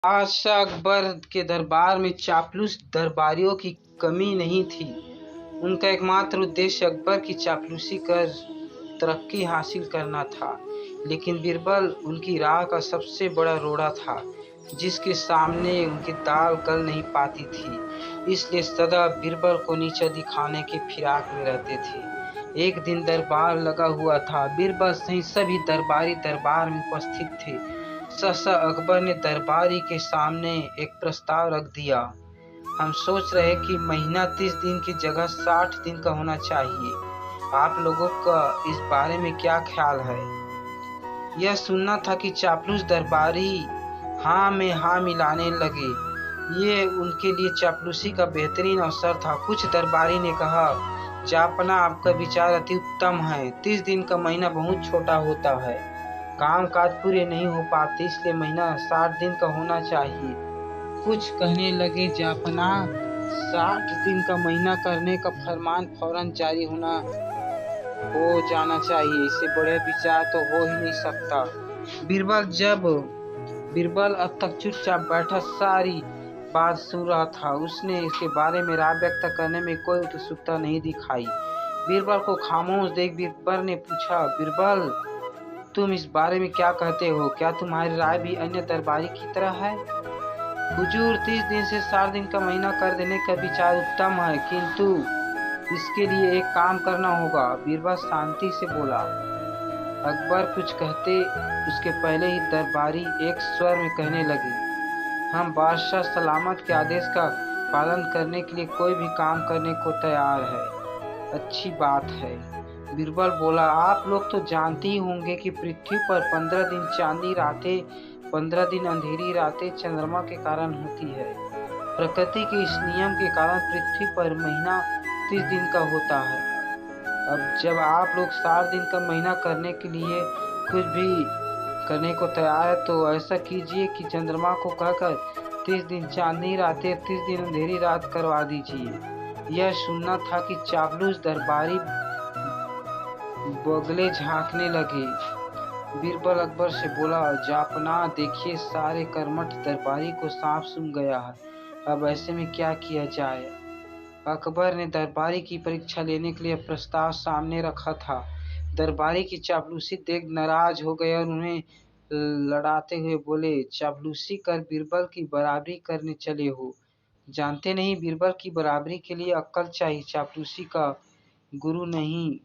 बादशाह अकबर के दरबार में चापलूस दरबारियों की कमी नहीं थी। उनका एकमात्र उद्देश्य अकबर की चापलूसी कर तरक्की हासिल करना था। लेकिन बीरबल उनकी राह का सबसे बड़ा रोड़ा था, जिसके सामने उनकी दाल गल नहीं पाती थी। इसलिए सदा बीरबल को नीचा दिखाने की फिराक में रहते थे। एक दिन दरबार लगा हुआ था। बीरबल सहित सभी दरबारी दरबार में उपस्थित थे। सहसा अकबर ने दरबारी के सामने एक प्रस्ताव रख दिया। हम सोच रहे कि महीना 30 दिन की जगह 60 दिन का होना चाहिए। आप लोगों का इस बारे में क्या ख्याल है? यह सुनना था कि चापलूस दरबारी हाँ में हाँ मिलाने लगे। ये उनके लिए चापलूसी का बेहतरीन अवसर था। कुछ दरबारी ने कहा, जापना, आपका विचार अति उत्तम है। 30 दिन का महीना बहुत छोटा होता है, काम काज पूरे नहीं हो पाते, इसलिए महीना 60 दिन का होना चाहिए। कुछ कहने लगे, जापना, 60 दिन का महीना करने का फरमान फौरन जारी हो जाना चाहिए। इससे बड़े विचार तो हो ही नहीं सकता। बीरबल अब तक चुपचाप बैठा सारी बात सुन रहा था। उसने इसके बारे में राय व्यक्त करने में कोई उत्सुकता नहीं दिखाई। बीरबल को खामोश देख बीरबल ने पूछा, बीरबल, तुम इस बारे में क्या कहते हो? क्या तुम्हारी राय भी अन्य दरबारी की तरह है? हुजूर, 30 दिन से 60 दिन का महीना कर देने का विचार उत्तम है, किंतु इसके लिए एक काम करना होगा। बीरबल शांति से बोला। अकबर कुछ कहते उसके पहले ही दरबारी एक स्वर में कहने लगे, हम बादशाह सलामत के आदेश का पालन करने के लिए कोई भी काम करने को तैयार है। अच्छी बात है। बीरबल बोला, आप लोग तो जानते ही होंगे कि पृथ्वी पर 15 दिन चांदी रातें, 15 दिन अंधेरी रातें चंद्रमा के कारण होती है। प्रकृति के इस नियम के कारण पृथ्वी पर महीना 30 दिन का होता है। अब जब आप लोग 60 दिन का महीना करने के लिए कुछ भी करने को तैयार है, तो ऐसा कीजिए कि चंद्रमा को कहकर 30 दिन चांदनी रातें, 30 दिन अंधेरी रात करवा दीजिए। यह सुनना था कि चापलूस दरबारी बगले झांकने लगे। बीरबल अकबर से बोला, जापना, देखिए, सारे कर्मठ दरबारी को सांप सूंघ गया है। अब ऐसे में क्या किया जाए? अकबर ने दरबारी की परीक्षा लेने के लिए प्रस्ताव सामने रखा था। दरबारी की चापलूसी देख नाराज हो गए और उन्हें लड़ाते हुए बोले, चापलूसी कर बीरबल की बराबरी करने चले हो? जानते नहीं, बीरबल की बराबरी के लिए अक्ल चाहिए, चापलूसी का गुरु नहीं।